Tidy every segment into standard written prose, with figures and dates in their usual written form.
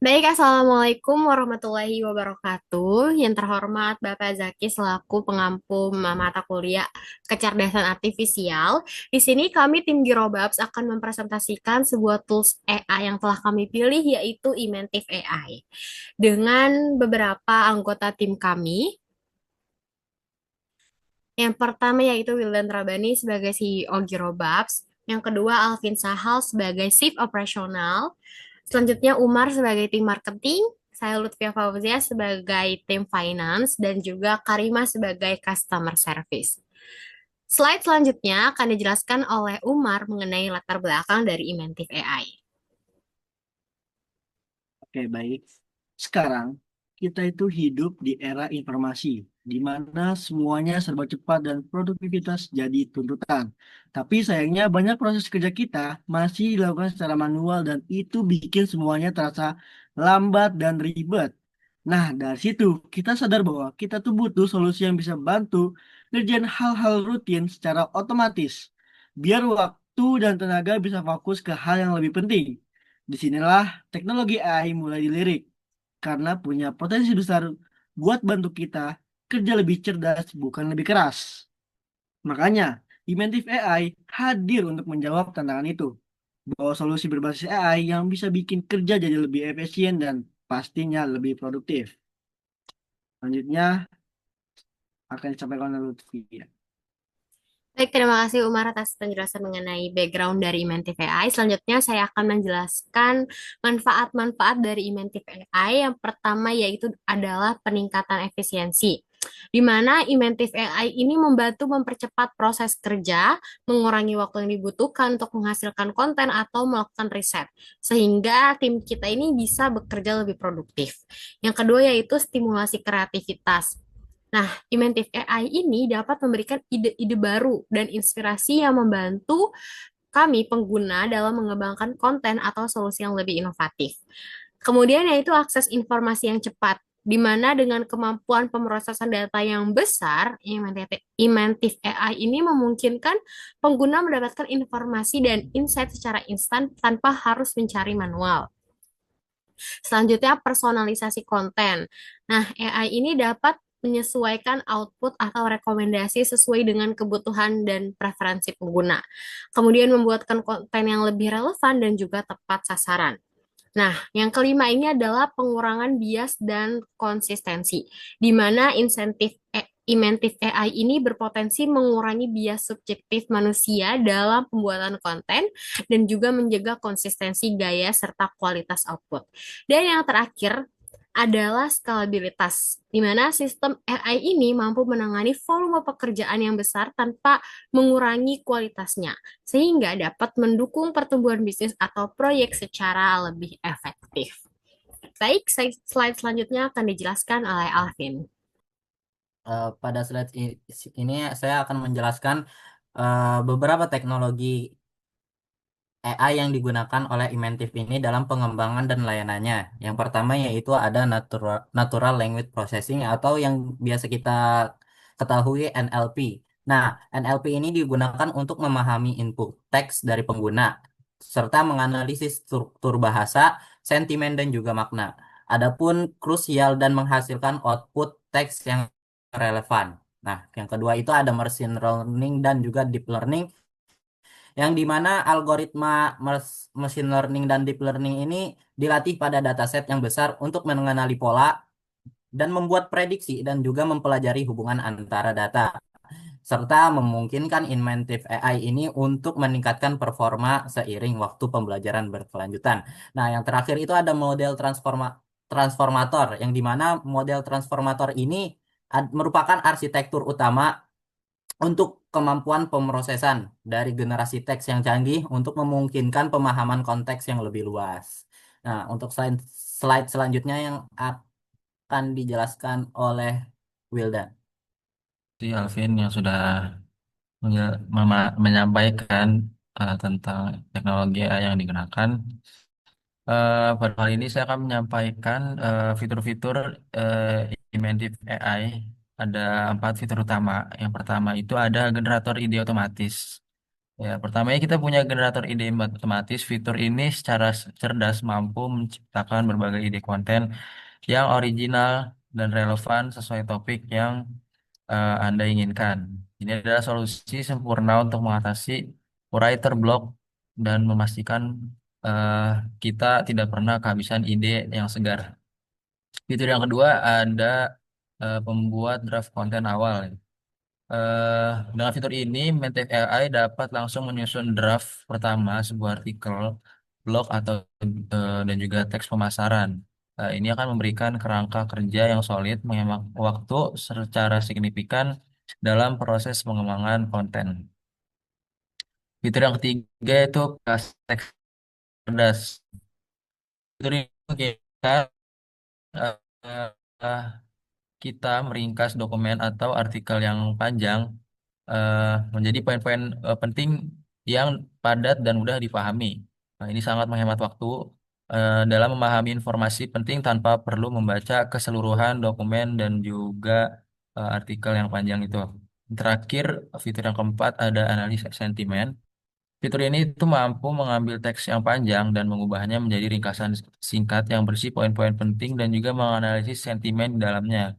Baik, Assalamualaikum warahmatullahi wabarakatuh. Yang terhormat Bapak Zaki selaku pengampu mata kuliah kecerdasan artifisial. Di sini kami tim Girobabs akan mempresentasikan sebuah tools AI yang telah kami pilih yaitu Inventive AI. Dengan beberapa anggota tim kami. Yang pertama yaitu Wildan Trabani sebagai CEO Girobabs. Yang kedua Alvin Sahal sebagai Chief Operational. Selanjutnya Umar sebagai tim marketing, saya Lutfia Fauzia sebagai tim finance, dan juga Karima sebagai customer service. Slide selanjutnya akan dijelaskan oleh Umar mengenai latar belakang dari Inventive AI. Oke, baik. Sekarang kita itu hidup di era informasi, di mana semuanya serba cepat dan produktivitas jadi tuntutan. Tapi sayangnya banyak proses kerja kita masih dilakukan secara manual dan itu bikin semuanya terasa lambat dan ribet. Nah, dari situ kita sadar bahwa kita tuh butuh solusi yang bisa bantu ngerjain hal-hal rutin secara otomatis, biar waktu dan tenaga bisa fokus ke hal yang lebih penting. Disinilah teknologi AI mulai dilirik karena punya potensi besar buat bantu kita kerja lebih cerdas, bukan lebih keras. Makanya, Inventive AI hadir untuk menjawab tantangan itu. Bawa solusi berbasis AI yang bisa bikin kerja jadi lebih efisien dan pastinya lebih produktif. Selanjutnya akan disampaikan oleh Lutfi. Baik, terima kasih Umar atas penjelasan mengenai background dari Inventive AI. Selanjutnya saya akan menjelaskan manfaat-manfaat dari Inventive AI. Yang pertama yaitu adalah peningkatan efisiensi, di mana Inventive AI ini membantu mempercepat proses kerja, mengurangi waktu yang dibutuhkan untuk menghasilkan konten atau melakukan riset, sehingga tim kita ini bisa bekerja lebih produktif. Yang kedua yaitu stimulasi kreativitas. Nah, Inventive AI ini dapat memberikan ide-ide baru dan inspirasi yang membantu kami pengguna dalam mengembangkan konten atau solusi yang lebih inovatif. Kemudian yaitu akses informasi yang cepat, di mana dengan kemampuan pemrosesan data yang besar, Inventive AI ini memungkinkan pengguna mendapatkan informasi dan insight secara instan tanpa harus mencari manual. Selanjutnya, personalisasi konten. Nah, AI ini dapat menyesuaikan output atau rekomendasi sesuai dengan kebutuhan dan preferensi pengguna. Kemudian membuatkan konten yang lebih relevan dan juga tepat sasaran. Nah, yang kelima ini adalah pengurangan bias dan konsistensi, di mana Inventive AI ini berpotensi mengurangi bias subjektif manusia dalam pembuatan konten dan juga menjaga konsistensi gaya serta kualitas output. Dan yang terakhir adalah skalabilitas, di mana sistem AI ini mampu menangani volume pekerjaan yang besar tanpa mengurangi kualitasnya, sehingga dapat mendukung pertumbuhan bisnis atau proyek secara lebih efektif. Baik, slide selanjutnya akan dijelaskan oleh Alvin. Pada slide ini saya akan menjelaskan beberapa teknologi AI yang digunakan oleh Inventive ini dalam pengembangan dan layanannya. Yang pertama yaitu ada Natural Language Processing atau yang biasa kita ketahui NLP. Nah, NLP ini digunakan untuk memahami input teks dari pengguna serta menganalisis struktur bahasa, sentimen dan juga makna. Adapun krusial dan menghasilkan output teks yang relevan. Nah, yang kedua itu ada machine learning dan juga deep learning yang dimana algoritma machine learning dan deep learning ini dilatih pada dataset yang besar untuk mengenali pola dan membuat prediksi dan juga mempelajari hubungan antara data serta memungkinkan Inventive AI ini untuk meningkatkan performa seiring waktu pembelajaran berkelanjutan. Nah, yang terakhir itu ada model transformator yang dimana model transformator ini merupakan arsitektur utama untuk kemampuan pemrosesan dari generasi teks yang canggih untuk memungkinkan pemahaman konteks yang lebih luas. Nah, untuk slide selanjutnya yang akan dijelaskan oleh Wildan. Si Alvin yang sudah menyampaikan tentang teknologi AI yang digunakan. Pada kali ini saya akan menyampaikan fitur-fitur Inventive AI. Ada 4 fitur utama. Yang pertama itu ada generator ide otomatis. Ya, pertamanya kita punya generator ide matematis. Fitur ini secara cerdas mampu menciptakan berbagai ide konten yang original dan relevan sesuai topik yang Anda inginkan. Ini adalah solusi sempurna untuk mengatasi writer block dan memastikan eh, kita tidak pernah kehabisan ide yang segar. Fitur yang kedua ada pembuat draft konten awal. Dengan fitur ini, Mentif AI dapat langsung menyusun draft pertama sebuah artikel, blog atau dan juga teks pemasaran. Ini akan memberikan kerangka kerja yang solid, menghemat waktu secara signifikan dalam proses pengembangan konten. Fitur yang ketiga itu teks cerdas. Fitur ini memungkinkan eh, eh, kita meringkas dokumen atau artikel yang panjang eh, menjadi poin-poin penting yang padat dan mudah dipahami. Nah, ini sangat menghemat waktu dalam memahami informasi penting tanpa perlu membaca keseluruhan dokumen dan juga artikel yang panjang itu. Terakhir, fitur yang keempat ada analisis sentimen. Fitur ini itu mampu mengambil teks yang panjang dan mengubahnya menjadi ringkasan singkat yang berisi poin-poin penting dan juga menganalisis sentimen di dalamnya.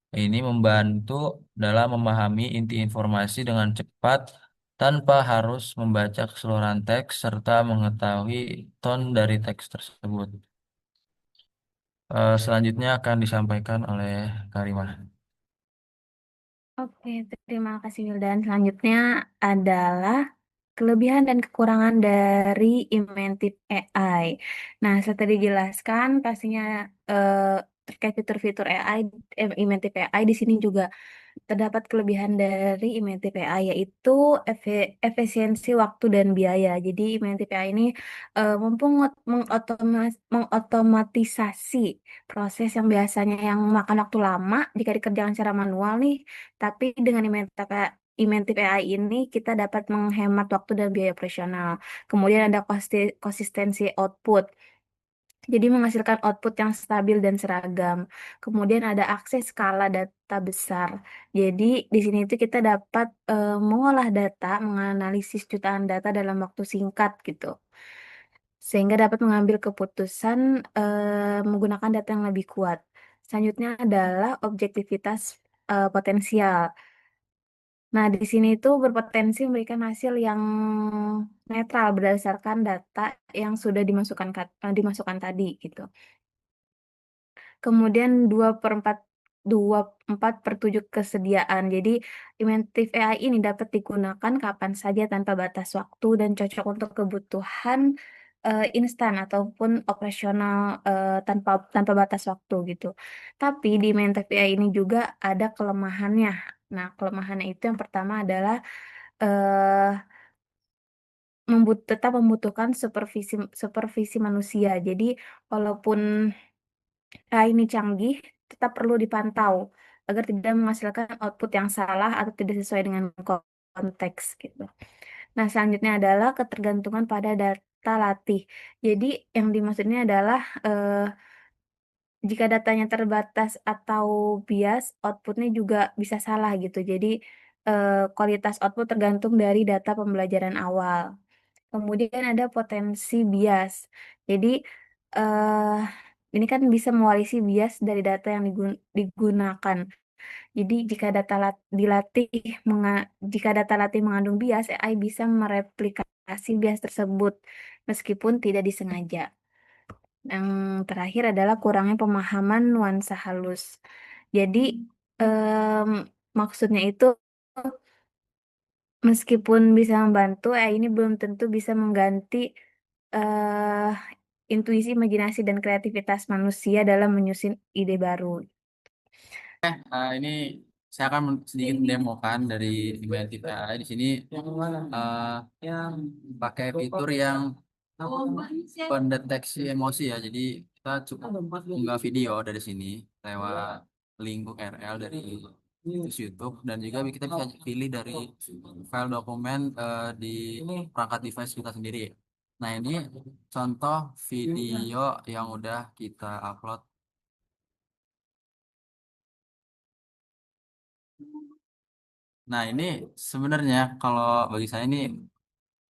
Ini membantu dalam memahami inti informasi dengan cepat tanpa harus membaca keseluruhan teks serta mengetahui tone dari teks tersebut. Selanjutnya akan disampaikan oleh Karimah. Oke, terima kasih Wildan. Selanjutnya adalah kelebihan dan kekurangan dari Inventive AI. Nah, setelah dijelaskan, pastinya eh, terkait fitur-fitur AI, Inventive AI di sini juga terdapat kelebihan dari Inventive AI yaitu efisiensi waktu dan biaya. Jadi Inventive AI ini mampu mengotomatisasi proses yang biasanya yang memakan waktu lama jika dikerjakan secara manual nih, tapi dengan Inventive AI ini kita dapat menghemat waktu dan biaya operasional. Kemudian ada konsistensi output. Jadi menghasilkan output yang stabil dan seragam. Kemudian ada akses skala data besar. Jadi di sini itu kita dapat mengolah data, menganalisis jutaan data dalam waktu singkat gitu. Sehingga dapat mengambil keputusan menggunakan data yang lebih kuat. Selanjutnya adalah objektivitas potensial. Nah, di sini itu berpotensi memberikan hasil yang netral berdasarkan data yang sudah dimasukkan tadi gitu. Kemudian 2/4 kesediaan. Jadi Inventive AI ini dapat digunakan kapan saja tanpa batas waktu dan cocok untuk kebutuhan instan ataupun operasional tanpa tanpa batas waktu gitu. Tapi di Inventive AI ini juga ada kelemahannya. Nah, kelemahannya itu yang pertama adalah eh, tetap membutuhkan supervisi supervisi manusia. Jadi walaupun ini canggih, tetap perlu dipantau agar tidak menghasilkan output yang salah atau tidak sesuai dengan konteks gitu. Nah, selanjutnya adalah ketergantungan pada data latih. Jadi, yang dimaksudnya adalah jika datanya terbatas atau bias, outputnya juga bisa salah gitu. Jadi, kualitas output tergantung dari data pembelajaran awal. Kemudian ada potensi bias. Jadi eh ini kan bisa mewarisi bias dari data yang digunakan. Jadi jika data latih mengandung bias, AI bisa mereplikasi bias tersebut meskipun tidak disengaja. Yang terakhir adalah kurangnya pemahaman nuansa halus. Jadi em, maksudnya itu meskipun bisa membantu, AI ini belum tentu bisa mengganti eh intuisi, imajinasi, dan kreativitas manusia dalam menyusun ide baru. Ini saya akan sedikit mendemokan dari Inventive AI di sini pakai fitur yang pendeteksi emosi ya. Jadi kita cukup unggah video dari sini lewat link URL dari situs YouTube dan juga kita bisa pilih dari file dokumen di perangkat device kita sendiri. Nah, ini contoh video yang udah kita upload. Nah, ini sebenarnya kalau bagi saya ini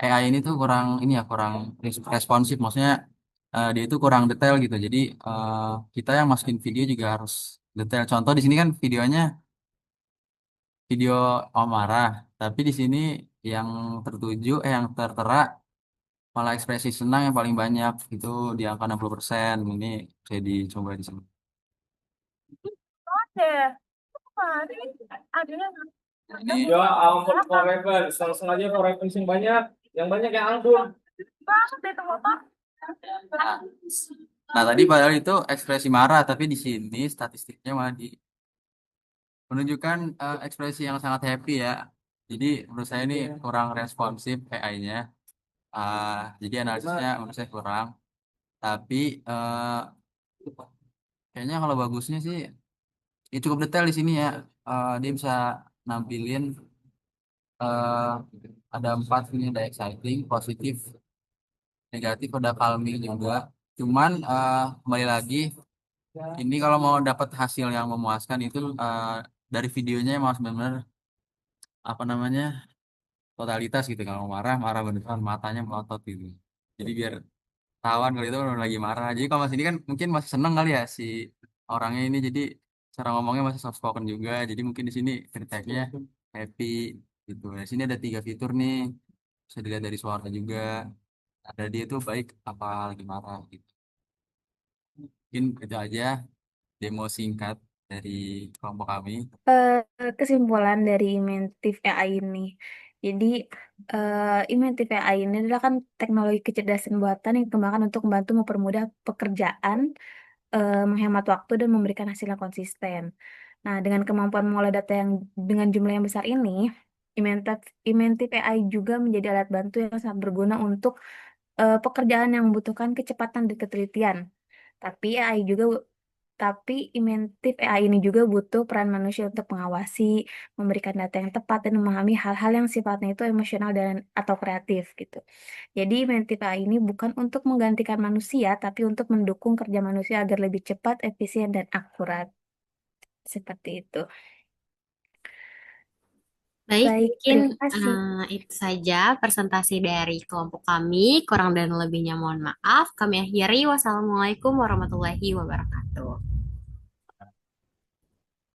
AI ini tuh kurang ini ya kurang responsif, maksudnya dia itu kurang detail gitu. Jadi eh, kita yang masukin video juga harus detail. Contoh di sini kan videonya video amarah, tapi di sini yang tertuju yang tertera malah ekspresi senang yang paling banyak itu di angka 60%. Ini saya dicoba di sini. Ya ampun forever, langsung aja forever sing banyak, yang banyak yang anggun. Nah, tadi padahal itu ekspresi marah, tapi di sini statistiknya malah menunjukkan ekspresi yang sangat happy ya. Jadi menurut saya ini kurang responsif AI-nya. Jadi analisisnya menurut saya kurang. Tapi kayaknya kalau bagusnya sih ya cukup detail di sini ya. Dia bisa nampilin eh, ada 4 ini, ada exciting, positif, negatif, ada calming juga. Cuman kembali lagi ini kalau mau dapat hasil yang memuaskan itu dari videonya emang benar-benar apa namanya totalitas gitu. Kalau marah marah beneran matanya melotot gitu. Jadi biar tawan kalau itu orang lagi marah. Jadi kalau mas ini kan mungkin masih seneng kali ya si orangnya ini. Jadi cara ngomongnya masih soft spoken juga. Jadi mungkin di sini kritiknya happy gitu. Di sini ada 3 fitur nih. Bisa dilihat dari suara juga. Ada dia tuh baik apa lagi marah gitu. Mungkin itu aja demo singkat dari kelompok kami. Kesimpulan dari Inventive AI ini. Jadi, Inventive AI ini adalah kan teknologi kecerdasan buatan yang dikembangkan untuk membantu mempermudah pekerjaan, menghemat waktu dan memberikan hasil yang konsisten. Nah, dengan kemampuan mengolah data yang dengan jumlah yang besar ini, Inventive AI juga menjadi alat bantu yang sangat berguna untuk pekerjaan yang membutuhkan kecepatan dan ketelitian. Tapi AI juga tapi Inventive AI ini juga butuh peran manusia untuk mengawasi, memberikan data yang tepat, dan memahami hal-hal yang sifatnya itu emosional dan atau kreatif gitu. Jadi Inventive AI ini bukan untuk menggantikan manusia, tapi untuk mendukung kerja manusia agar lebih cepat, efisien, dan akurat. Seperti itu. Baik, Baik, mungkin terima kasih. itu saja presentasi dari kelompok kami. Kurang dan lebihnya mohon maaf. Kami akhiri. Wassalamualaikum warahmatullahi wabarakatuh.